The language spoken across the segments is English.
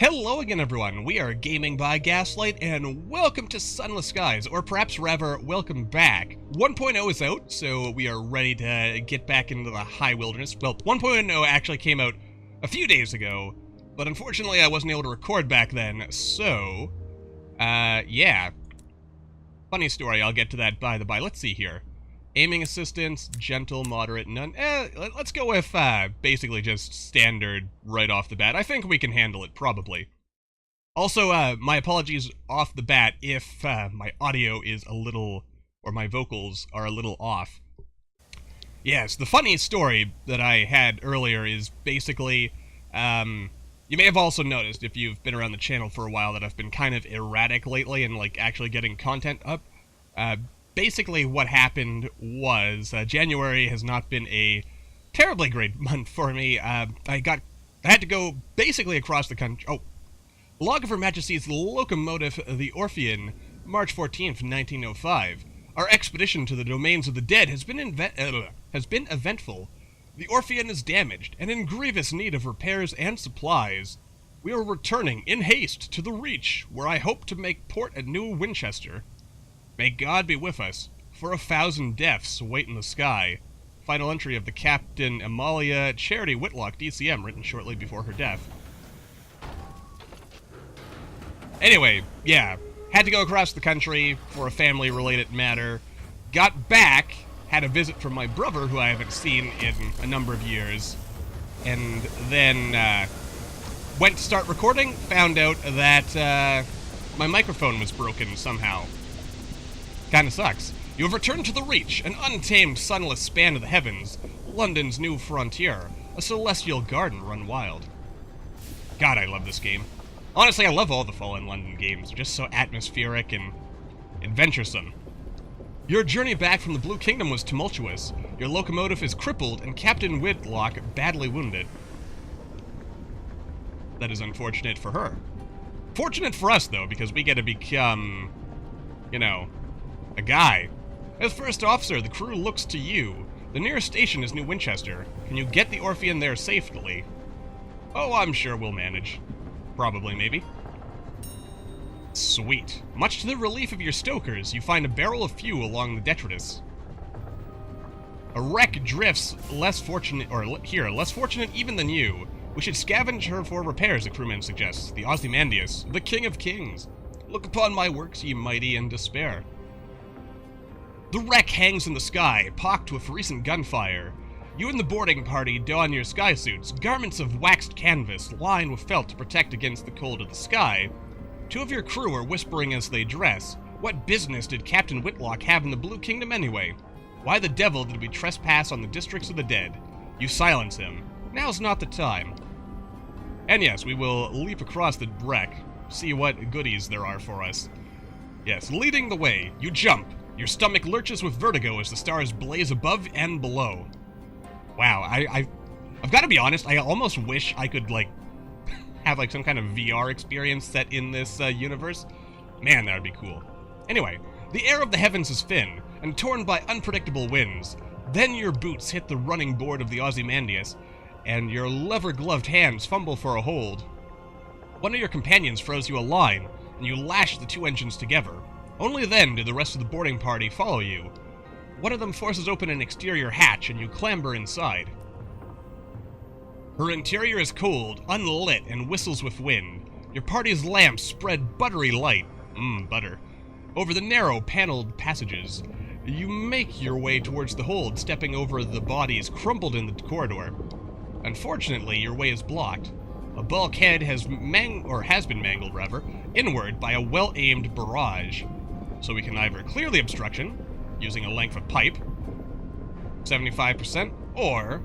Hello again, everyone. We are Gaming by Gaslight, and welcome to Sunless Skies, or perhaps rather, welcome back. 1.0 is out, so we are ready to get back into the high wilderness. Well, 1.0 actually came out a few days ago, but unfortunately I wasn't able to record back then, so, yeah. Funny story, I'll get to that by the by. Let's see here. Aiming assistance, gentle, moderate, none. Let's go with, basically just standard right off the bat. I think we can handle it, probably. Also, my apologies off the bat if, my audio is a little, or my vocals are a little off. Yes, the funny story that I had earlier is basically, you may have also noticed, if you've been around the channel for a while, that I've been kind of erratic lately and, like, actually getting content up. Basically, what happened was, January has not been a terribly great month for me. I had to go basically across the country. Oh, log of Her Majesty's locomotive, the Orphean, March 14th, 1905. Our expedition to the domains of the dead has been eventful. The Orphean is damaged and in grievous need of repairs and supplies. We are returning in haste to the Reach, where I hope to make port at New Winchester. May God be with us, for 1,000 deaths wait in the sky. Final entry of the Captain Amalia Charity Whitlock, DCM, written shortly before her death. Anyway, yeah, had to go across the country for a family-related matter. Got back, had a visit from my brother, who I haven't seen in a number of years. And then, went to start recording, found out that, my microphone was broken somehow. Kinda sucks. You have returned to the Reach, an untamed, sunless span of the heavens, London's new frontier, a celestial garden run wild. God, I love this game. Honestly, I love all the Fallen London games. They're just so atmospheric and adventuresome. Your journey back from the Blue Kingdom was tumultuous. Your locomotive is crippled, and Captain Whitlock badly wounded. That is unfortunate for her. Fortunate for us, though, because we get to become, you know, a guy. As first officer, the crew looks to you. The nearest station is New Winchester. Can you get the Orphean there safely? Oh, I'm sure we'll manage. Probably, maybe. Sweet. Much to the relief of your stokers, you find a barrel of fuel along the detritus. A wreck drifts less fortunate even than you. We should scavenge her for repairs, the crewman suggests. The Ozymandias, the king of kings. Look upon my works, ye mighty, and despair. The wreck hangs in the sky, pocked with recent gunfire. You and the boarding party don your sky suits, garments of waxed canvas lined with felt to protect against the cold of the sky. Two of your crew are whispering as they dress. What business did Captain Whitlock have in the Blue Kingdom anyway? Why the devil did we trespass on the districts of the dead? You silence him. Now's not the time. And yes, we will leap across the wreck, see what goodies there are for us. Yes, leading the way, you jump. Your stomach lurches with vertigo as the stars blaze above and below. Wow, I've got to be honest, I almost wish I could, like, have, like, some kind of VR experience set in this, universe. Man, that would be cool. Anyway, the air of the heavens is thin, and torn by unpredictable winds. Then your boots hit the running board of the Ozymandias, and your leather-gloved hands fumble for a hold. One of your companions throws you a line, and you lash the two engines together. Only then do the rest of the boarding party follow you. One of them forces open an exterior hatch, and you clamber inside. Her interior is cold, unlit, and whistles with wind. Your party's lamps spread buttery light, butter, over the narrow, paneled passages. You make your way towards the hold, stepping over the bodies crumpled in the corridor. Unfortunately, your way is blocked. A bulkhead has been mangled, inward by a well-aimed barrage. So we can either clear the obstruction, using a length of pipe, 75%, or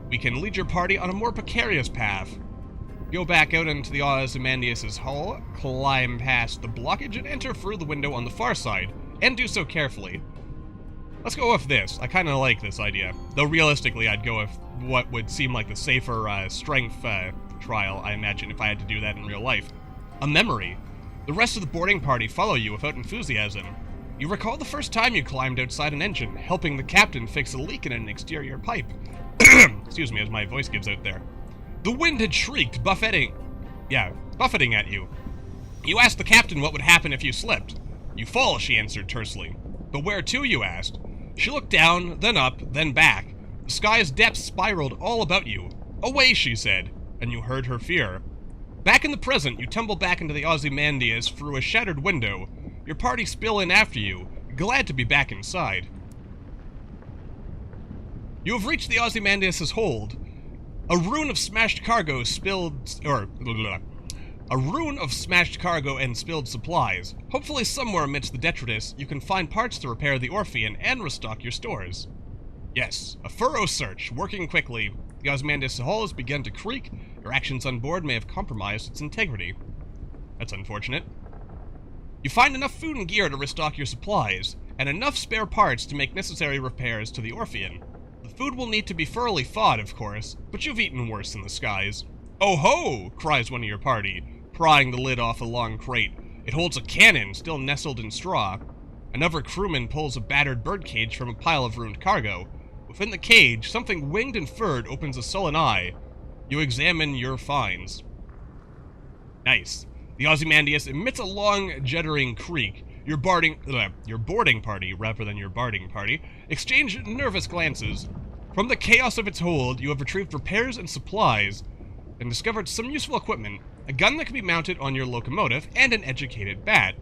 we can lead your party on a more precarious path. Go back out into the Ozymandias' hull, climb past the blockage, and enter through the window on the far side, and do so carefully. Let's go with this. I kind of like this idea. Though realistically, I'd go with what would seem like the safer strength trial, I imagine, if I had to do that in real life. A memory. The rest of the boarding party follow you without enthusiasm. You recall the first time you climbed outside an engine, helping the captain fix a leak in an exterior pipe. Excuse me as my voice gives out there. The wind had shrieked, buffeting. Yeah, buffeting at you. You asked the captain what would happen if you slipped. You fall, she answered tersely. But where to, you asked? She looked down, then up, then back. The sky's depths spiraled all about you. Away, she said, and you heard her fear. Back in the present, you tumble back into the Ozymandias through a shattered window. Your party spill in after you, glad to be back inside. You have reached the Ozymandias' hold. A ruin of smashed cargo and spilled supplies. Hopefully somewhere amidst the detritus, you can find parts to repair the Orphean and restock your stores. Yes, a thorough search, working quickly. The Ozymandias' hull has begun to creak. Your actions on board may have compromised its integrity. That's unfortunate. You find enough food and gear to restock your supplies, and enough spare parts to make necessary repairs to the Orphean. The food will need to be thoroughly thawed, of course, but you've eaten worse in the skies. Oh ho! Cries one of your party, prying the lid off a long crate. It holds a cannon, still nestled in straw. Another crewman pulls a battered birdcage from a pile of ruined cargo. Within the cage, something winged and furred opens a sullen eye. You examine your finds. Nice. The Ozymandias emits a long, juddering creak. Your boarding party, rather than your barding party, exchange nervous glances. From the chaos of its hold, you have retrieved repairs and supplies, and discovered some useful equipment, a gun that can be mounted on your locomotive, and an educated bat.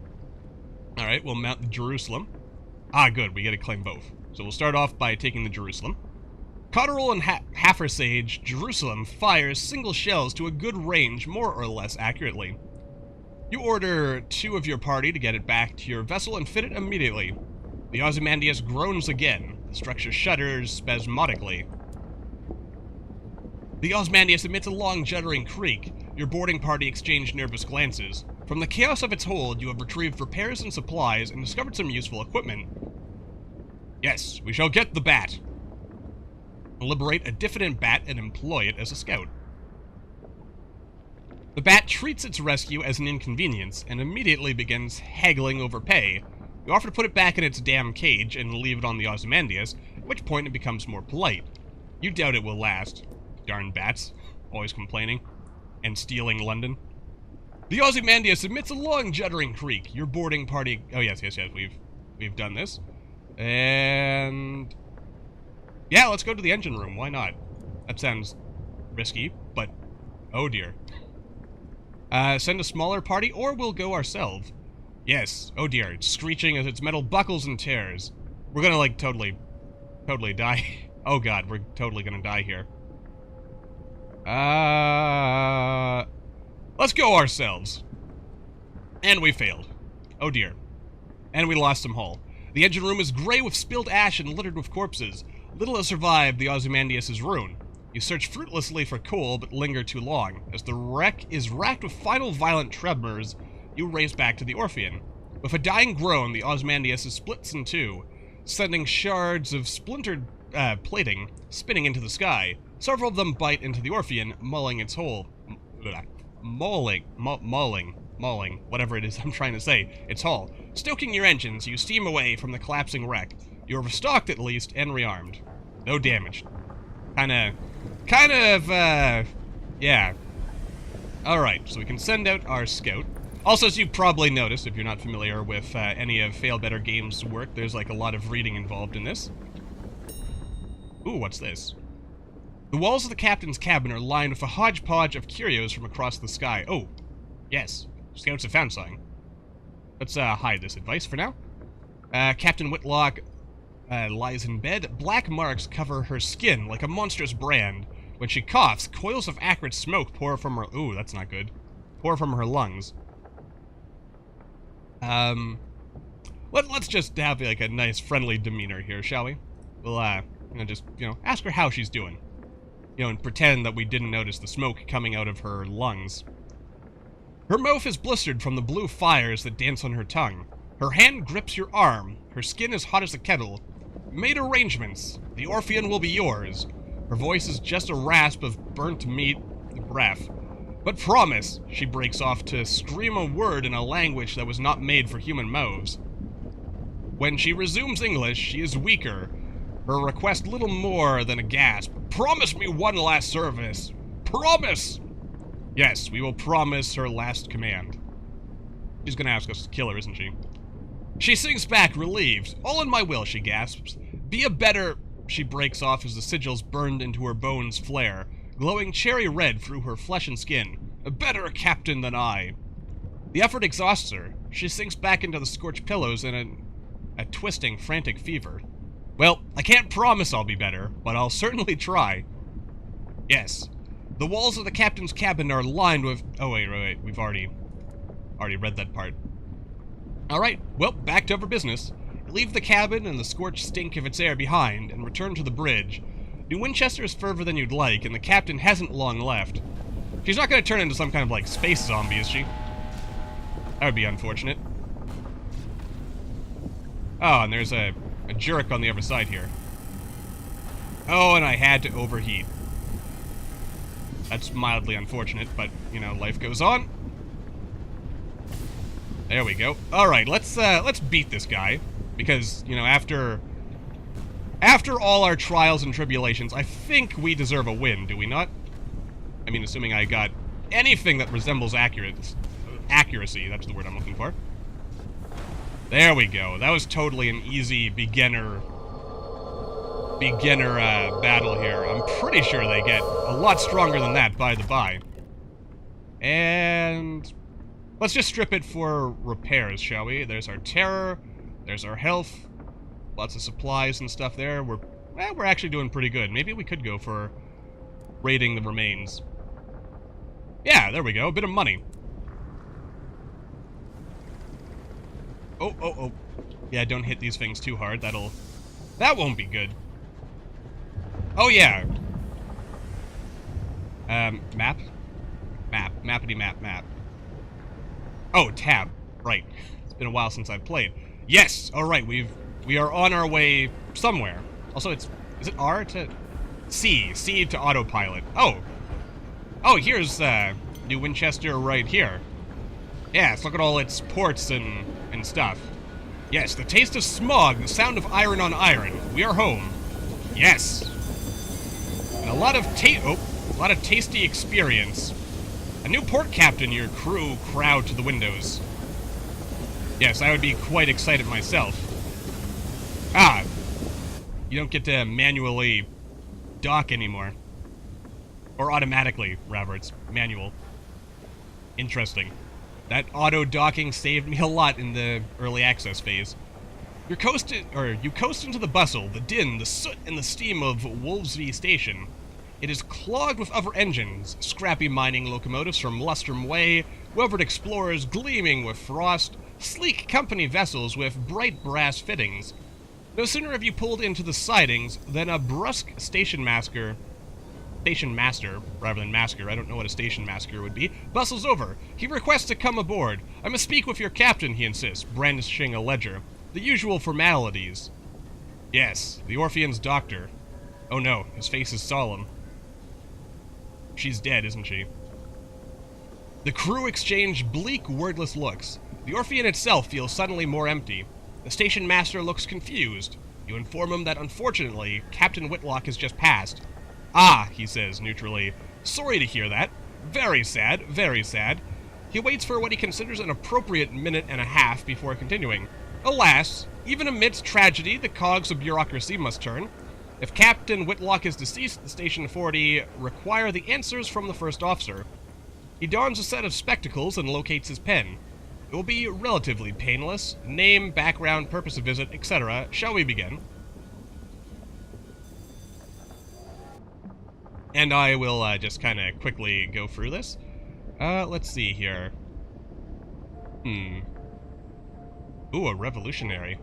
Alright, we'll mount the Jerusalem. Ah, good, we get to claim both. So we'll start off by taking the Jerusalem. Cotterell and Hafersage, Jerusalem fires single shells to a good range, more or less accurately. You order 2 of your party to get it back to your vessel and fit it immediately. The Ozymandias groans again. The structure shudders spasmodically. The Ozymandias emits a long, juddering creak. Your boarding party exchange nervous glances. From the chaos of its hold, you have retrieved repairs and supplies and discovered some useful equipment. Yes, we shall get the bat. Liberate a diffident bat and employ it as a scout. The bat treats its rescue as an inconvenience and immediately begins haggling over pay. You offer to put it back in its damn cage and leave it on the Ozymandias, at which point it becomes more polite. You doubt it will last. Darn bats. Always complaining. And stealing London. The Ozymandias emits a long juddering creak. Your boarding party... Oh, yes, we've done this. And... yeah, let's go to the engine room. Why not? That sounds risky, but... oh dear. Send a smaller party, or we'll go ourselves. Yes. Oh dear, it's screeching as its metal buckles and tears. We're gonna, like, totally die. Oh god, we're totally gonna die here. Let's go ourselves. And we failed. Oh dear. And we lost some hull. The engine room is gray with spilled ash and littered with corpses. Little has survived the Ozymandias' ruin. You search fruitlessly for coal, but linger too long. As the wreck is racked with final violent tremors, you race back to the Orphean. With a dying groan, the Ozymandias splits in two, sending shards of splintered plating spinning into the sky. Several of them bite into the Orphean, mauling its hull. Mauling, whatever it is I'm trying to say, its hull. Stoking your engines, you steam away from the collapsing wreck. You are restocked at least, and rearmed. No damage. Yeah. Alright, so we can send out our scout. Also, as you probably noticed, if you're not familiar with any of Failbetter Games' work, there's like a lot of reading involved in this. Ooh, what's this? The walls of the captain's cabin are lined with a hodgepodge of curios from across the sky. Oh, yes. Scouts have found something. Let's hide this advice for now. Captain Whitlock lies in bed. Black marks cover her skin like a monstrous brand. When she coughs, coils of acrid smoke pour from her... ooh, that's not good. Pour from her lungs. Let's just have, like, a nice, friendly demeanor here, shall we? We'll, just, ask her how she's doing. And pretend that we didn't notice the smoke coming out of her lungs. Her mouth is blistered from the blue fires that dance on her tongue. Her hand grips your arm. Her skin is hot as a kettle. Made arrangements. The Orphean will be yours. Her voice is just a rasp of burnt meat breath. But promise, she breaks off to scream a word in a language that was not made for human mouths. When she resumes English, she is weaker. Her request little more than a gasp. Promise me one last service. Promise! Yes, we will promise her last command. She's gonna ask us to kill her, isn't she? She sinks back, relieved. All in my will, she gasps. Be a better... She breaks off as the sigils burned into her bones flare, glowing cherry red through her flesh and skin. A better captain than I. The effort exhausts her. She sinks back into the scorched pillows in a twisting, frantic fever. Well, I can't promise I'll be better, but I'll certainly try. Yes. The walls of the captain's cabin are lined with... Oh, wait. We've already read that part. Alright, well, back to our business. Leave the cabin and the scorched stink of its air behind, and return to the bridge. New Winchester is further than you'd like, and the captain hasn't long left. She's not going to turn into some kind of, like, space zombie, is she? That would be unfortunate. Oh, and there's a jerk on the other side here. Oh, and I had to overheat. That's mildly unfortunate, but, you know, life goes on. There we go. Alright, let's beat this guy. Because, you know, after all our trials and tribulations, I think we deserve a win, do we not? I mean, assuming I got anything that resembles accuracy, that's the word I'm looking for. There we go. That was totally an easy beginner battle here. I'm pretty sure they get a lot stronger than that, by the by. And let's just strip it for repairs, shall we? There's our terror, there's our health, lots of supplies and stuff there. We're actually doing pretty good. Maybe we could go for raiding the remains. Yeah, there we go. A bit of money. Oh. Yeah, don't hit these things too hard. That won't be good. Oh, yeah. Map? Mappity map. Oh, tab. Right. It's been a while since I've played. Yes! Alright, we are on our way somewhere. Also, is it R to... C to autopilot. Oh, here's, New Winchester right here. Yes, look at all its ports and stuff. Yes, the taste of smog, the sound of iron on iron. We are home. Yes. And a lot of tasty experience. A new port captain, your crew crowd to the windows. Yes, I would be quite excited myself. Ah, you don't get to manually dock anymore. Or automatically, rather, it's manual. Interesting. That auto-docking saved me a lot in the early access phase. You coast into the bustle, the din, the soot, and the steam of Wolvesby Station. It is clogged with other engines, scrappy mining locomotives from Lustrum Way, weathered explorers gleaming with frost, sleek company vessels with bright brass fittings. No sooner have you pulled into the sidings than a brusque station master, rather than masker, I don't know what a station master would be, bustles over. He requests to come aboard. I must speak with your captain, he insists, brandishing a ledger. The usual formalities. Yes, the Orphean's doctor. Oh no, his face is solemn. She's dead, isn't she? The crew exchange bleak, wordless looks. The Orphean itself feels suddenly more empty. The station master looks confused. You inform him that, unfortunately, Captain Whitlock has just passed. Ah, he says, neutrally. Sorry to hear that. Very sad, very sad. He waits for what he considers an appropriate minute and a half before continuing. Alas, even amidst tragedy, the cogs of bureaucracy must turn. If Captain Whitlock is deceased, the Station Authority require the answers from the first officer. He dons a set of spectacles and locates his pen. It will be relatively painless. Name, background, purpose of visit, etc. Shall we begin? And I will just kind of quickly go through this. Let's see here. Ooh, a revolutionary.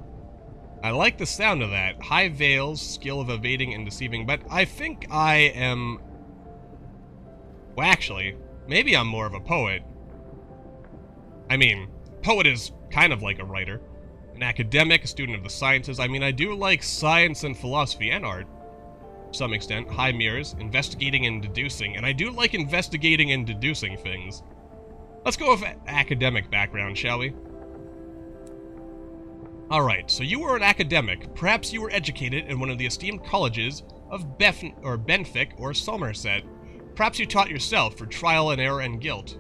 I like the sound of that. High veils, skill of evading and deceiving, but I think I am... Well, actually, maybe I'm more of a poet. I mean, poet is kind of like a writer. An academic, a student of the sciences. I mean, I do like science and philosophy and art. To some extent. High mirrors, investigating and deducing. And I do like investigating and deducing things. Let's go with academic background, shall we? Alright, so you were an academic. Perhaps you were educated in one of the esteemed colleges of Benfic or Somerset. perhaps you taught yourself for trial and error and guilt.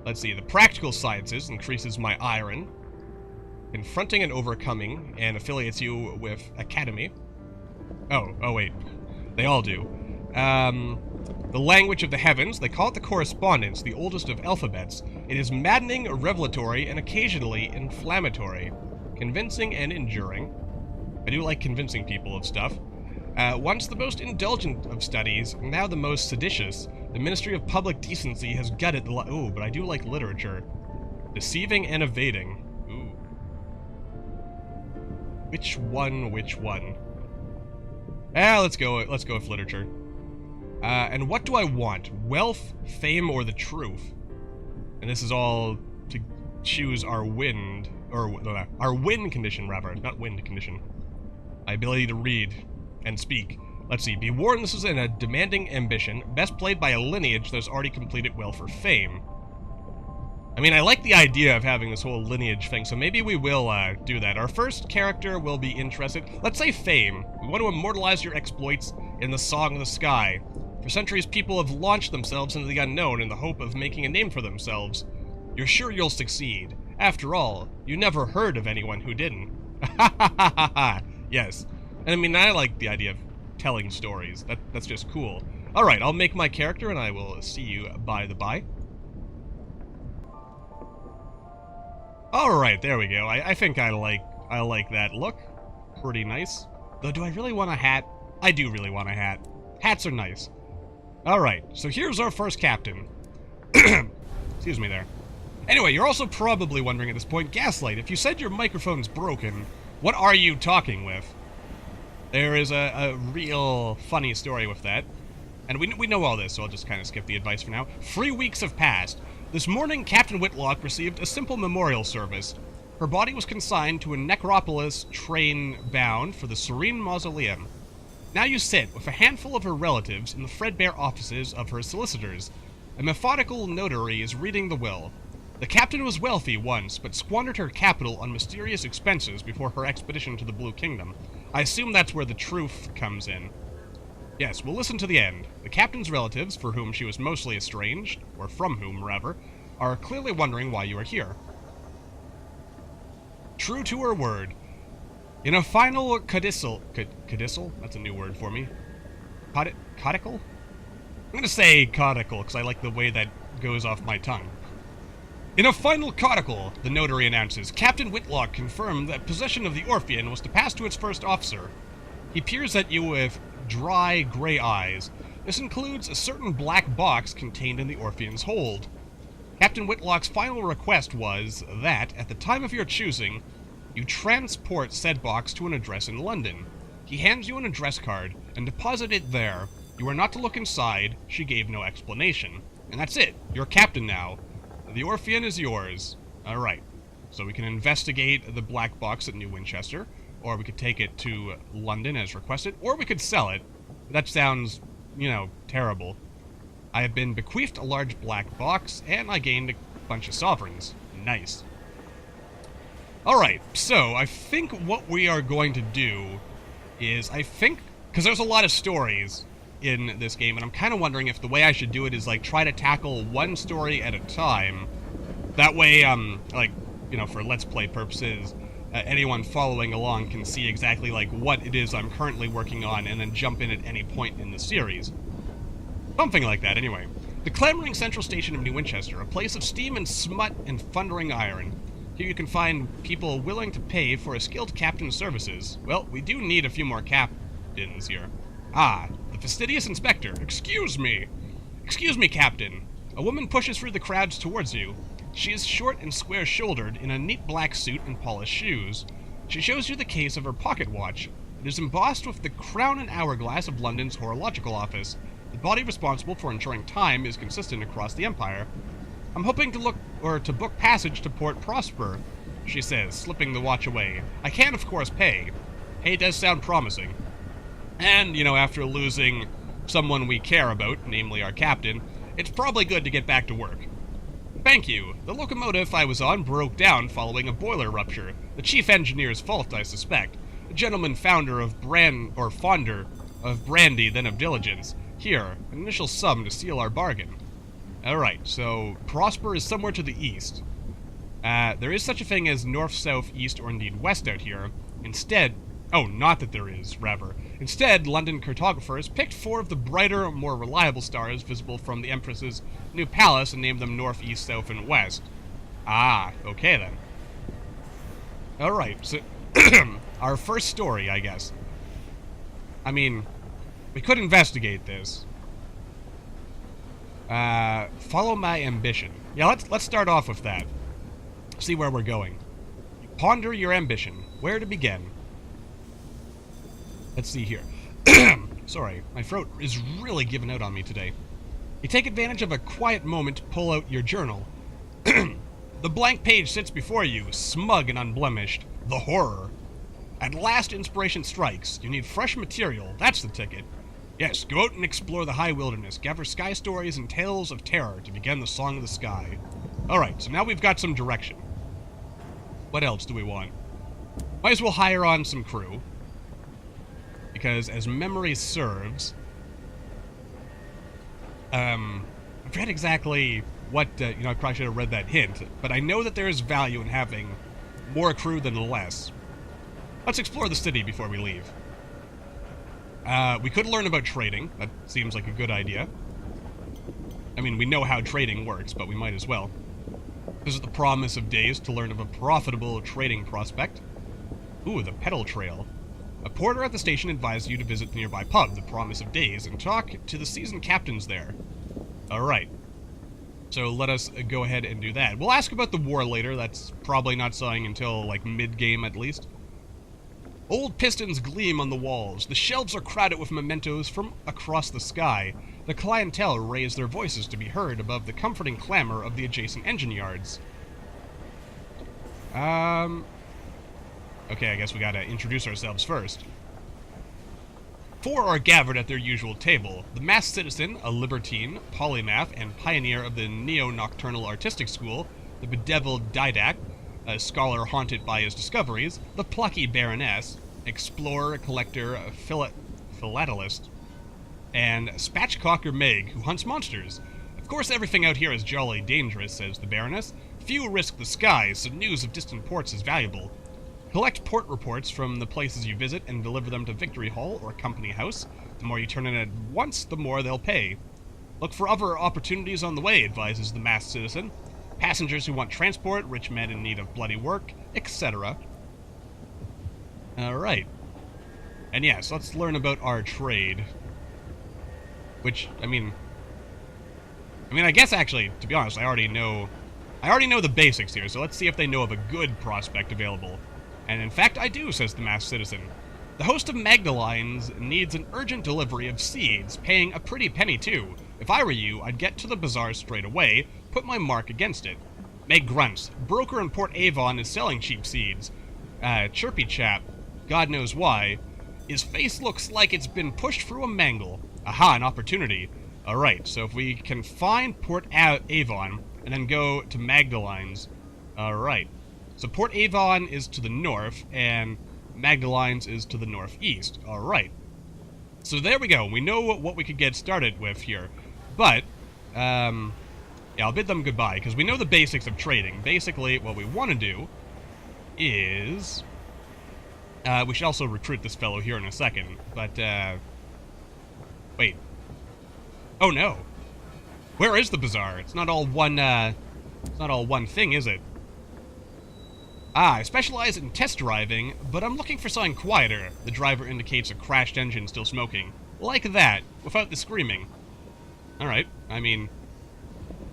Let's see, the practical sciences increases my iron. Confronting and overcoming, and affiliates you with academy. Oh wait, they all do. The language of the heavens, they call it the correspondence, the oldest of alphabets. It is maddening, revelatory, and occasionally inflammatory. Convincing and enduring. I do like convincing people of stuff. Once the most indulgent of studies, now the most seditious, the Ministry of Public Decency has gutted the ooh, but I do like literature. Deceiving and evading. Ooh. Which one? Let's go with literature. And what do I want? Wealth, fame, or the truth? And this is all to choose our wind, or our win condition, rather, not wind condition. My ability to read and speak. Let's see, be warned this is in a demanding ambition, best played by a lineage that has already completed wealth or fame. I mean, I like the idea of having this whole lineage thing, so maybe we will do that. Our first character will be interested. Let's say fame. We want to immortalize your exploits in the song of the sky. For centuries, people have launched themselves into the unknown in the hope of making a name for themselves. You're sure you'll succeed. After all, you never heard of anyone who didn't. Ha ha ha ha ha. Yes. And I mean, I like the idea of telling stories. That's just cool. Alright, I'll make my character and I will see you by the by. Alright, there we go. I think I like that look. Pretty nice. Though, do I really want a hat? I do really want a hat. Hats are nice. Alright, so here's our first captain. Excuse me there. Anyway, you're also probably wondering at this point, Gaslight, if you said your microphone's broken, what are you talking with? There is a real funny story with that. And we know all this, so I'll just kind of skip the advice for now. 3 weeks have passed. This morning, Captain Whitlock received a simple memorial service. Her body was consigned to a necropolis train bound for the Serene Mausoleum. Now you sit with a handful of her relatives in the threadbare offices of her solicitors. A methodical notary is reading the will. The captain was wealthy once, but squandered her capital on mysterious expenses before her expedition to the Blue Kingdom. I assume that's where the truth comes in. Yes, we'll listen to the end. The captain's relatives, for whom she was mostly estranged, or from whom, rather, are clearly wondering why you are here. True to her word. In a final codicil... Codicil? That's a new word for me. Codical? I'm gonna say codical, because I like the way that goes off my tongue. In a final codicle, the notary announces, Captain Whitlock confirmed that possession of the Orphean was to pass to its first officer. He peers at you with dry, gray eyes. This includes a certain black box contained in the Orphean's hold. Captain Whitlock's final request was that, at the time of your choosing, you transport said box to an address in London. He hands you an address card, and deposit it there. You are not to look inside. She gave no explanation. And that's it. You're captain now. The Orphean is yours. Alright. So we can investigate the black box at New Winchester, or we could take it to London as requested, or we could sell it. That sounds, terrible. I have been bequeathed a large black box, and I gained a bunch of sovereigns. Nice. Alright, so I think what we are going to do is, because there's a lot of stories in this game, and I'm kind of wondering if the way I should do it is, try to tackle one story at a time. That way, for Let's Play purposes, anyone following along can see exactly, what it is I'm currently working on, and then jump in at any point in the series. Something like that, anyway. The clamoring central station of New Winchester, a place of steam and smut and thundering iron. Here you can find people willing to pay for a skilled captain's services. Well, we do need a few more captains here. Ah, the fastidious inspector. Excuse me, Captain. A woman pushes through the crowds towards you. She is short and square-shouldered in a neat black suit and polished shoes. She shows you the case of her pocket watch. It is embossed with the crown and hourglass of London's horological office. The body responsible for ensuring time is consistent across the empire. I'm hoping to book passage to Port Prosper, she says, slipping the watch away. I can, of course, pay. Pay does sound promising. And, after losing someone we care about, namely our captain, it's probably good to get back to work. Thank you. The locomotive I was on broke down following a boiler rupture. The chief engineer's fault, I suspect. A gentleman fonder of brandy than of diligence. Here, an initial sum to seal our bargain. Alright, so Prosper is somewhere to the east. There is such a thing as north, south, east, or indeed west out here. Instead, oh, not that there is, rather. Instead, London cartographers picked 4 of the brighter, more reliable stars visible from the Empress's new palace and named them north, east, south, and west. Ah, okay then. Alright, so our first story, I guess. I mean, we could investigate this. Follow my ambition. Yeah, let's start off with that. See where we're going. Ponder your ambition. Where to begin? Let's see here. Sorry, my throat is really giving out on me today. You take advantage of a quiet moment to pull out your journal. The blank page sits before you, smug and unblemished. The horror. At last inspiration strikes. You need fresh material. That's the ticket. Yes, go out and explore the high wilderness. Gather sky stories and tales of terror to begin the Song of the Sky. Alright, so now we've got some direction. What else do we want? Might as well hire on some crew. Because as memory serves... I forget exactly what, I probably should have read that hint, but I know that there is value in having more crew than less. Let's explore the city before we leave. We could learn about trading. That seems like a good idea. I mean, we know how trading works, but we might as well. Visit the Promise of Days to learn of a profitable trading prospect. Ooh, the Pedal Trail. A porter at the station advised you to visit the nearby pub, the Promise of Days, and talk to the seasoned captains there. Alright. So let us go ahead and do that. We'll ask about the war later. That's probably not starting until, like, mid-game at least. Old pistons gleam on the walls. The shelves are crowded with mementos from across the sky. The clientele raise their voices to be heard above the comforting clamor of the adjacent engine yards. Okay, I guess we gotta introduce ourselves first. 4 are gathered at their usual table. The masked citizen, a libertine, polymath, and pioneer of the neo-nocturnal artistic school, the bedeviled didact, a scholar haunted by his discoveries, the plucky baroness, explorer, collector, philatelist, and spatchcocker Meg, who hunts monsters. Of course everything out here is jolly dangerous, says the baroness. Few risk the skies, so news of distant ports is valuable. Collect port reports from the places you visit and deliver them to Victory Hall or Company House. The more you turn in at once, the more they'll pay. Look for other opportunities on the way, advises the masked citizen. Passengers who want transport, rich men in need of bloody work, etc. Alright. And yes, let's learn about our trade. Which, I mean, I guess actually, to be honest, I already know the basics here, so let's see if they know of a good prospect available. And in fact, I do, says the masked citizen. The host of Magdalene's needs an urgent delivery of seeds, paying a pretty penny too. If I were you, I'd get to the bazaar straight away, put my mark against it. Meg grunts. Broker in Port Avon is selling cheap seeds. Chirpy chap, God knows why. His face looks like it's been pushed through a mangle. Aha, an opportunity. Alright, so if we can find Port Avon, and then go to Magdalene's. Alright. So Port Avon is to the north, and Magdalene's is to the northeast. Alright. So there we go. We know what we could get started with here. But, yeah, I'll bid them goodbye, because we know the basics of trading. Basically, what we want to do is... we should also recruit this fellow here in a second, but, wait. Oh, no. Where is the bazaar? It's not all one thing, is it? Ah, I specialize in test driving, but I'm looking for something quieter. The driver indicates a crashed engine still smoking. Like that, without the screaming. Alright, I mean...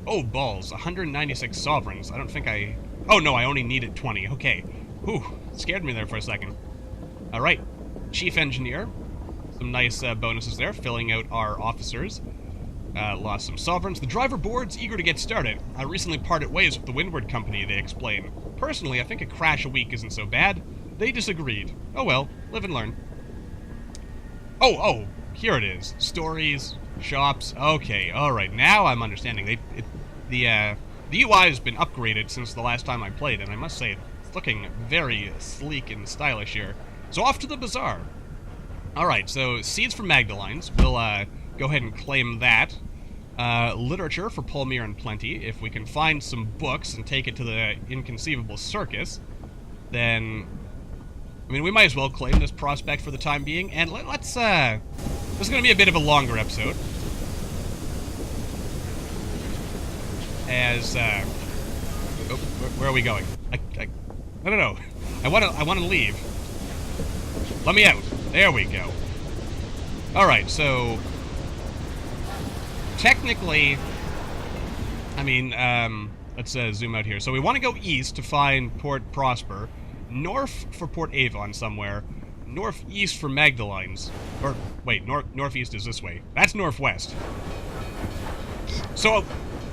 Oh, balls. 196 sovereigns. I don't think I... Oh, no, I only needed 20. Okay. Whew, scared me there for a second. Alright, chief engineer. Some nice bonuses there, filling out our officers. Lost some sovereigns. The driver board's eager to get started. I recently parted ways with the Windward Company, they explain. Personally, I think a crash a week isn't so bad. They disagreed. Oh well, live and learn. Oh, here it is. Stories, shops. Okay, alright, now I'm understanding. The UI has been upgraded since the last time I played, and I must say, it's looking very sleek and stylish here. So off to the bazaar. Alright, so seeds from Magdalene's. We'll go ahead and claim that. Literature for Polmir and Plenty. If we can find some books and take it to the Inconceivable Circus, then... I mean, we might as well claim this prospect for the time being, and let's, this is gonna be a bit of a longer episode. As, oh, where are we going? I don't know. I wanna leave. Let me out. There we go. Alright, so... Technically... I mean, let's zoom out here. So we want to go east to find Port Prosper, north for Port Avon somewhere, northeast for Magdalene's. Or, wait, northeast is this way. That's northwest. So...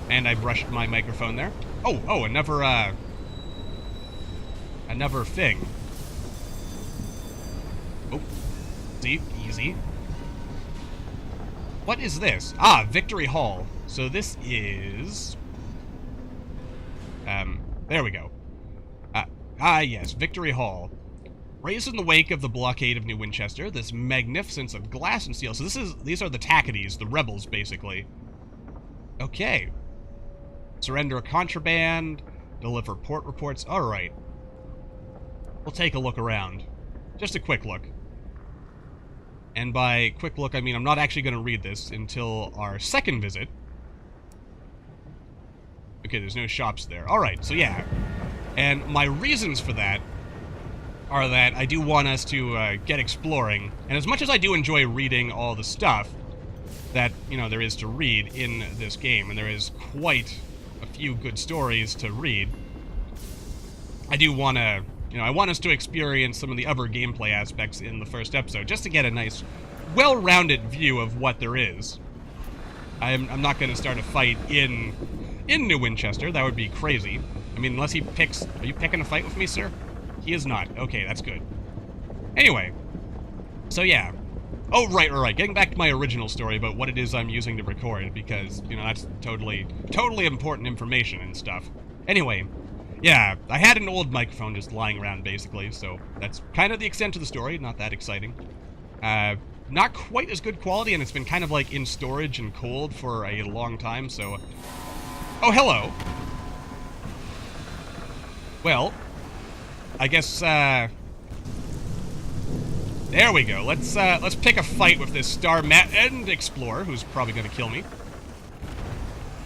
And I brushed my microphone there. Oh, another thing. Oh, see, easy. What is this? Ah, Victory Hall. So this is... there we go. Yes, Victory Hall. Raised in the wake of the blockade of New Winchester, this magnificence of glass and steel. So these are the Tacketies, the rebels, basically. Okay. Surrender a contraband, deliver port reports. Alright. We'll take a look around. Just a quick look. And by quick look, I mean I'm not actually going to read this until our second visit. Okay, there's no shops there. Alright, so yeah. And my reasons for that are that I do want us to get exploring. And as much as I do enjoy reading all the stuff that, you know, there is to read in this game, and there is quite a few good stories to read, I do want to, you know, I want us to experience some of the other gameplay aspects in the first episode, just to get a nice, well-rounded view of what there is. I'm not going to start a fight in New Winchester. That would be crazy. I mean, unless he picks... Are you picking a fight with me, sir? He is not. Okay, that's good. Anyway. So, yeah. Oh, right. Getting back to my original story about what it is I'm using to record, because, you know, that's totally important information and stuff. Anyway, yeah, I had an old microphone just lying around, basically, so that's kind of the extent of the story. Not that exciting. Not quite as good quality, and it's been kind of, like, in storage and cold for a long time, so... Oh, hello! Well, I guess, there we go. Let's pick a fight with this Star and Explorer, who's probably gonna kill me.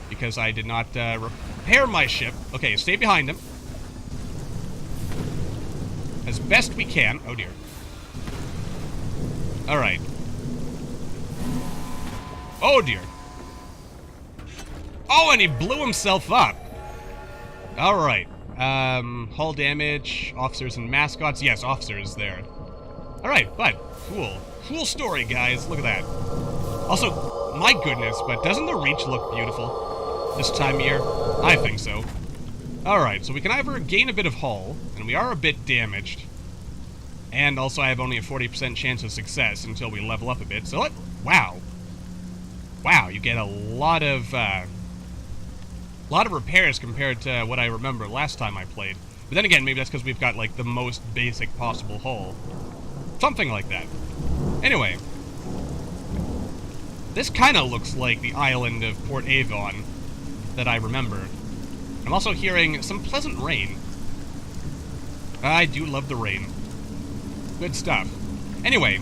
Because I did not, repair my ship. Okay, stay behind him. As best we can. Oh, dear. Alright. Oh, dear. Oh, and he blew himself up. Alright. Hull damage, officers and mascots. Yes, officers there. Alright, but cool. Cool story, guys. Look at that. Also, my goodness, but doesn't the Reach look beautiful this time of year? I think so. Alright, so we can either gain a bit of hull, and we are a bit damaged, and also I have only a 40% chance of success until we level up a bit, so wow. Wow, you get a lot of repairs compared to what I remember last time I played. But then again, maybe that's because we've got, like, the most basic possible hull. Something like that. Anyway. This kind of looks like the island of Port Avon that I remember. I'm also hearing some pleasant rain. I do love the rain. Good stuff. Anyway,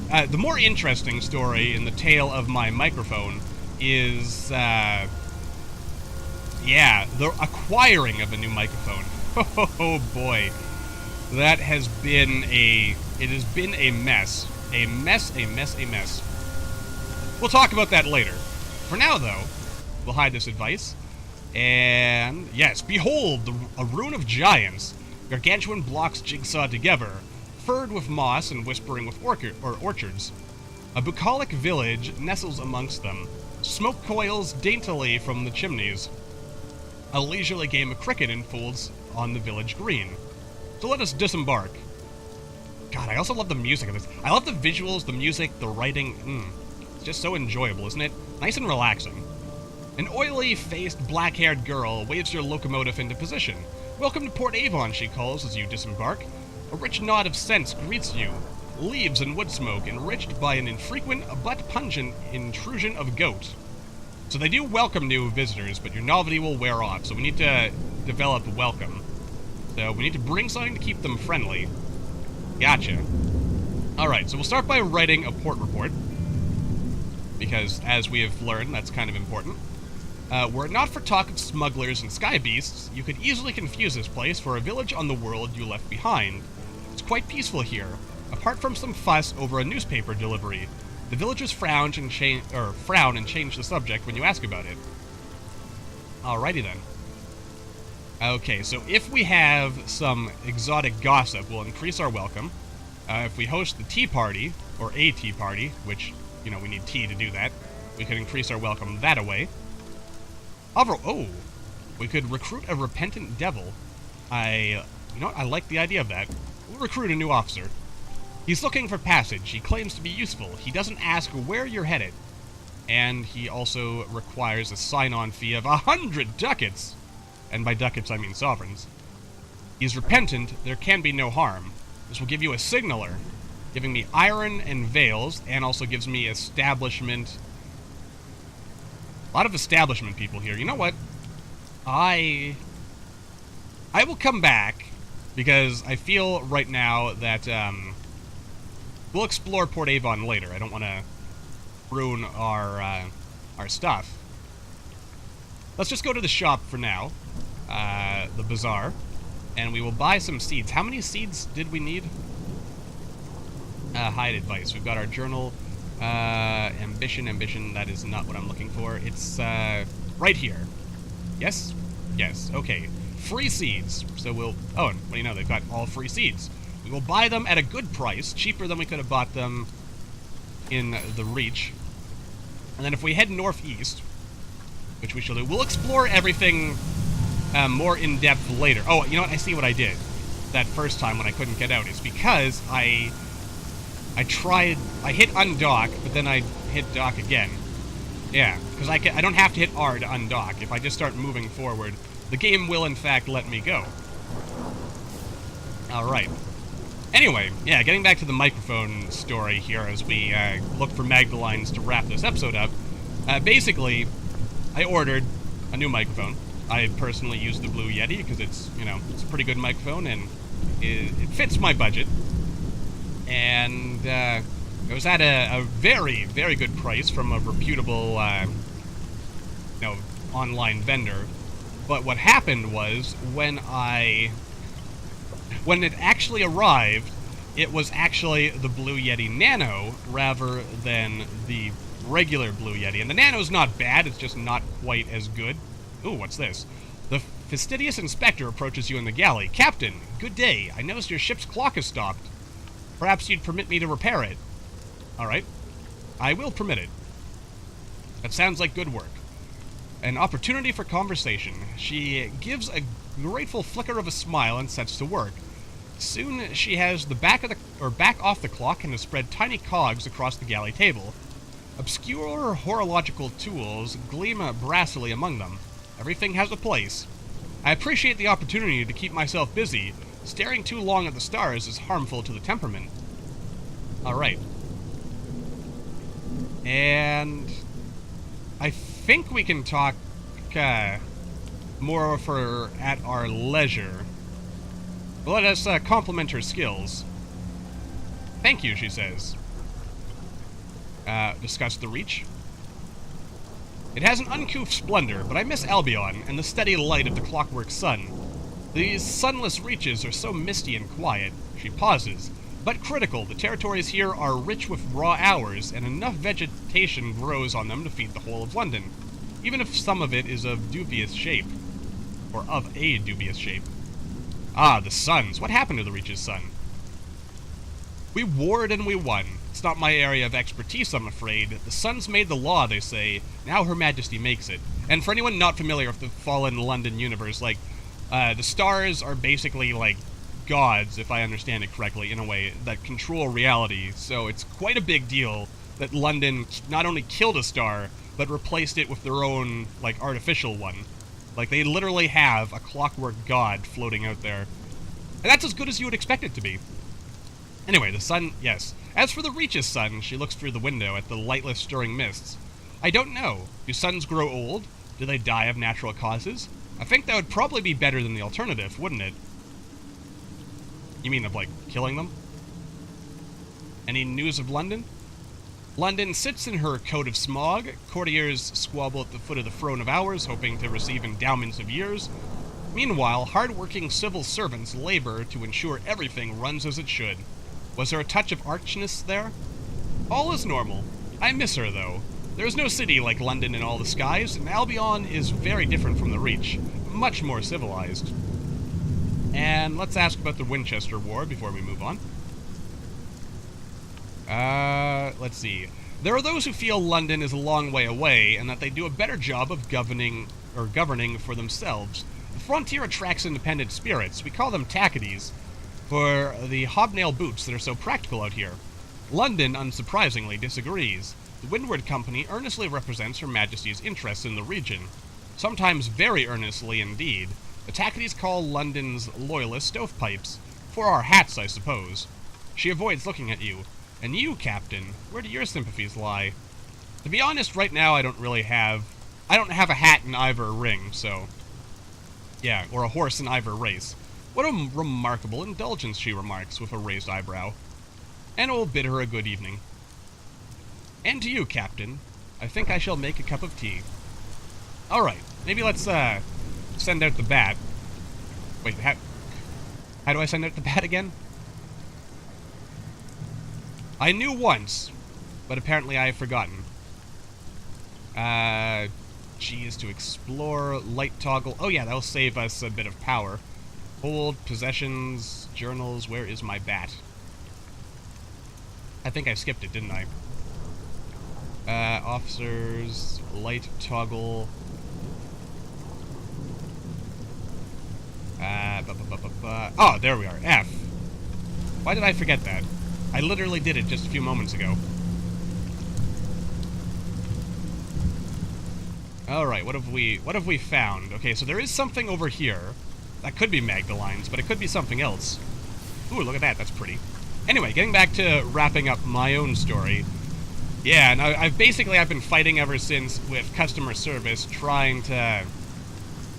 the more interesting story in the tale of my microphone is, yeah, the acquiring of a new microphone. Oh boy. That has been it has been a mess. A mess. We'll talk about that later. For now, though, we'll hide this advice. And, yes, behold, a ruin of giants. Gargantuan blocks jigsawed together, furred with moss and whispering with orchards. A bucolic village nestles amongst them. Smoke coils daintily from the chimneys. A leisurely game of cricket unfolds on the village green. So let us disembark. God, I also love the music of this. I love the visuals, the music, the writing. It's just so enjoyable, isn't it? Nice and relaxing. An oily-faced, black-haired girl waves your locomotive into position. Welcome to Port Avon, she calls as you disembark. A rich nod of sense greets you. leaves and wood smoke, enriched by an infrequent but pungent intrusion of goat. So they do welcome new visitors, but your novelty will wear off, so we need to develop welcome. So we need to bring something to keep them friendly. Gotcha. Alright, so we'll start by writing a port report, because as we have learned, that's kind of important. Were it not for talk of smugglers and sky beasts, you could easily confuse this place for a village on the world you left behind. It's quite peaceful here, apart from some fuss over a newspaper delivery. The villagers frown and change the subject when you ask about it. Alrighty then. Okay, so if we have some exotic gossip, we'll increase our welcome. If we host the tea party, or a tea party, which, you know, we need tea to do that, we could increase our welcome that away. Oh, we could recruit a repentant devil. You know what, I like the idea of that. We'll recruit a new officer. He's looking for passage. He claims to be useful. He doesn't ask where you're headed. And he also requires a sign-on fee of 100 ducats. And by ducats, I mean sovereigns. He's repentant. There can be no harm. This will give you a signaler, giving me iron and veils, and also gives me establishment. A lot of establishment people here. You know what? I will come back, because I feel right now that, we'll explore Port Avon later. I don't want to ruin our stuff. Let's just go to the shop for now, the bazaar, and we will buy some seeds. How many seeds did we need? Hide advice. We've got our journal, ambition, that is not what I'm looking for. It's, right here. Yes? Yes, okay. Free seeds. So we'll, oh, and what do you know, they've got all free seeds. We will buy them at a good price, cheaper than we could have bought them in the Reach. And then if we head northeast, which we shall do, we'll explore everything more in-depth later. Oh, you know what? I see what I did that first time when I couldn't get out. It's because I hit undock, but then I hit dock again. Yeah, because I don't have to hit R to undock. If I just start moving forward, the game will in fact let me go. Alright. Anyway, yeah, getting back to the microphone story here as we look for Magdalines to wrap this episode up. Basically, I ordered a new microphone. I personally use the Blue Yeti because it's, you know, it's a pretty good microphone and it fits my budget. And it was at a very, very good price from a reputable, you know, online vendor. But what happened was when it actually arrived, it was actually the Blue Yeti Nano rather than the regular Blue Yeti. And the Nano's not bad, it's just not quite as good. Ooh, what's this? The fastidious inspector approaches you in the galley. Captain, good day. I noticed your ship's clock has stopped. Perhaps you'd permit me to repair it. Alright. I will permit it. That sounds like good work. An opportunity for conversation. She gives a grateful flicker of a smile and sets to work. Soon she has the back off the clock and has spread tiny cogs across the galley table. Obscure horological tools gleam brassily among them. Everything has a place. I appreciate the opportunity to keep myself busy. Staring too long at the stars is harmful to the temperament. Alright. And I think we can talk more of her at our leisure. Let us compliment her skills. Thank you, she says. Discuss the Reach. It has an uncouth splendor, but I miss Albion and the steady light of the clockwork sun. These sunless reaches are so misty and quiet. She pauses. But critical, the territories here are rich with raw hours, and enough vegetation grows on them to feed the whole of London, even if some of it is of dubious shape. Or of a dubious shape. Ah, the suns. What happened to the Reach's sun? We warred and we won. It's not my area of expertise, I'm afraid. The suns made the law, they say. Now Her Majesty makes it. And for anyone not familiar with the Fallen London universe, like, the stars are basically, like, gods, if I understand it correctly, in a way, that control reality. So it's quite a big deal that London not only killed a star, but replaced it with their own, like, artificial one. Like, they literally have a clockwork god floating out there. And that's as good as you would expect it to be. Anyway, the sun, yes. As for the Reach's sun, she looks through the window at the lightless stirring mists. I don't know. Do suns grow old? Do they die of natural causes? I think that would probably be better than the alternative, wouldn't it? You mean of, like, killing them? Any news of London? London sits in her coat of smog. Courtiers squabble at the foot of the throne of hours, hoping to receive endowments of years. Meanwhile, hard-working civil servants labor to ensure everything runs as it should. Was there a touch of archness there? All is normal. I miss her, though. There is no city like London in all the skies, and Albion is very different from the Reach. Much more civilized. And let's ask about the Winchester War before we move on. Let's see. There are those who feel London is a long way away, and that they do a better job of governing for themselves. The frontier attracts independent spirits. We call them tackities, for the hobnail boots that are so practical out here. London, unsurprisingly, disagrees. The Windward Company earnestly represents Her Majesty's interests in the region, sometimes very earnestly indeed. The tackities call London's loyalists stovepipes. For our hats, I suppose. She avoids looking at you. And you, Captain, where do your sympathies lie? To be honest, right now I don't have a hat in either ring, so... Yeah, or a horse in either race. What a remarkable indulgence, she remarks, with a raised eyebrow. And will bid her a good evening. And to you, Captain. I think I shall make a cup of tea. Alright, maybe let's, send out the bat. Wait, how do I send out the bat again? I knew once, but apparently I have forgotten. G is to explore, light toggle. Oh yeah, that'll save us a bit of power. Hold, possessions, journals, where is my bat? I think I skipped it, didn't I? Officers, light toggle. Oh, there we are, F. Why did I forget that? I literally did it just a few moments ago. Alright, what have we found? Okay, so there is something over here. That could be Magdalene's, but it could be something else. Ooh, look at that, that's pretty. Anyway, getting back to wrapping up my own story. Yeah, and I've been fighting ever since with customer service, trying to,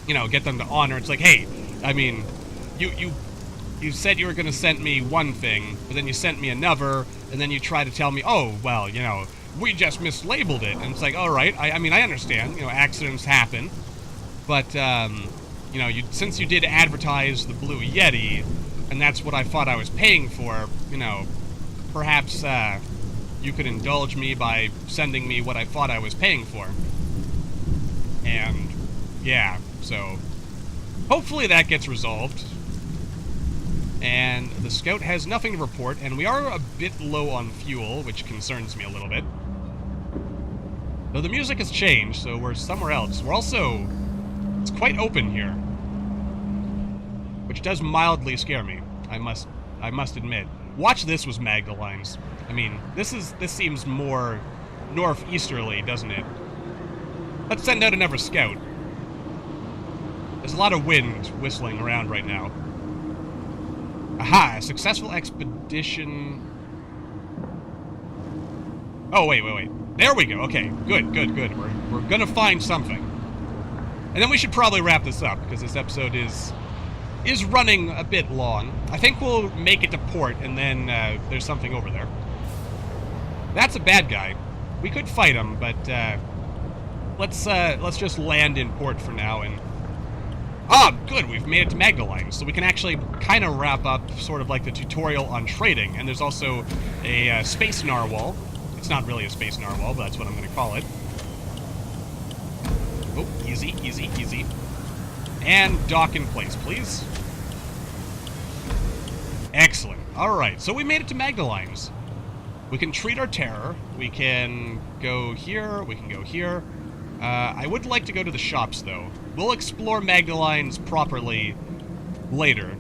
you know, get them to honor. It's like, hey, I mean, you said you were going to send me one thing, but then you sent me another, and then you try to tell me, oh, well, you know, we just mislabeled it. And it's like, all right, I mean, I understand, you know, accidents happen, but, you know, since you did advertise the Blue Yeti, and that's what I thought I was paying for, you know, perhaps, you could indulge me by sending me what I thought I was paying for. And, yeah, so, hopefully that gets resolved. And the scout has nothing to report, and we are a bit low on fuel, which concerns me a little bit. Though the music has changed, so we're somewhere else. We're also... It's quite open here. Which does mildly scare me, I must admit. Watch this was Magdalene's. I mean, this seems more northeasterly, doesn't it? Let's send out another scout. There's a lot of wind whistling around right now. Aha! A successful expedition... Oh, wait. There we go. Okay, good. We're gonna find something. And then we should probably wrap this up, because this episode is running a bit long. I think we'll make it to port, and then there's something over there. That's a bad guy. We could fight him, but let's just land in port for now, and... Ah, good, we've made it to Magdalene, so we can actually kind of wrap up sort of like the tutorial on trading. And there's also a space narwhal. It's not really a space narwhal, but that's what I'm going to call it. Oh, easy. And dock in place, please. Excellent. Alright, so we made it to Magdalene's. We can treat our terror. We can go here. We can go here. I would like to go to the shops, though. We'll explore Magdalene's properly later.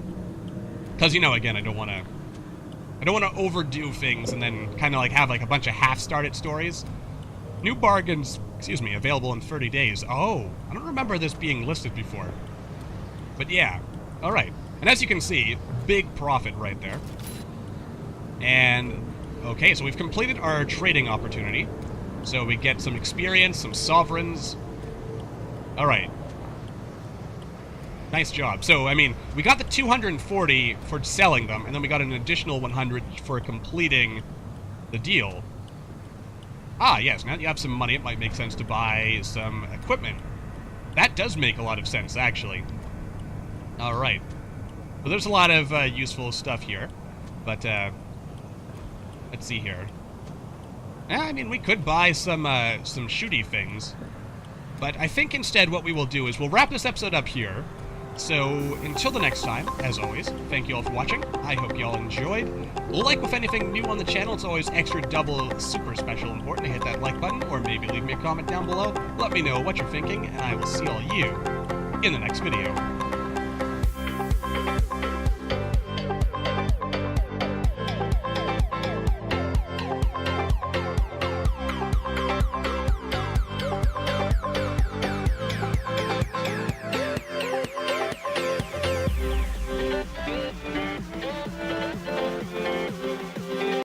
Because, you know, again, I don't want to overdo things and then kind of like have like a bunch of half-started stories. New bargains, available in 30 days. Oh, I don't remember this being listed before. But yeah, alright. And as you can see, big profit right there. And, okay, so we've completed our trading opportunity. So we get some experience, some sovereigns. Alright. Nice job. So, I mean, we got the 240 for selling them, and then we got an additional 100 for completing the deal. Ah, yes, now that you have some money, it might make sense to buy some equipment. That does make a lot of sense, actually. Alright. Well, there's a lot of useful stuff here, but, let's see here. I mean, we could buy some shooty things, but I think instead what we will do is we'll wrap this episode up here. So, until the next time, as always, thank you all for watching. I hope you all enjoyed. Like with anything new on the channel, it's always extra double super special important to hit that like button, or maybe leave me a comment down below. Let me know what you're thinking, and I will see all you in the next video.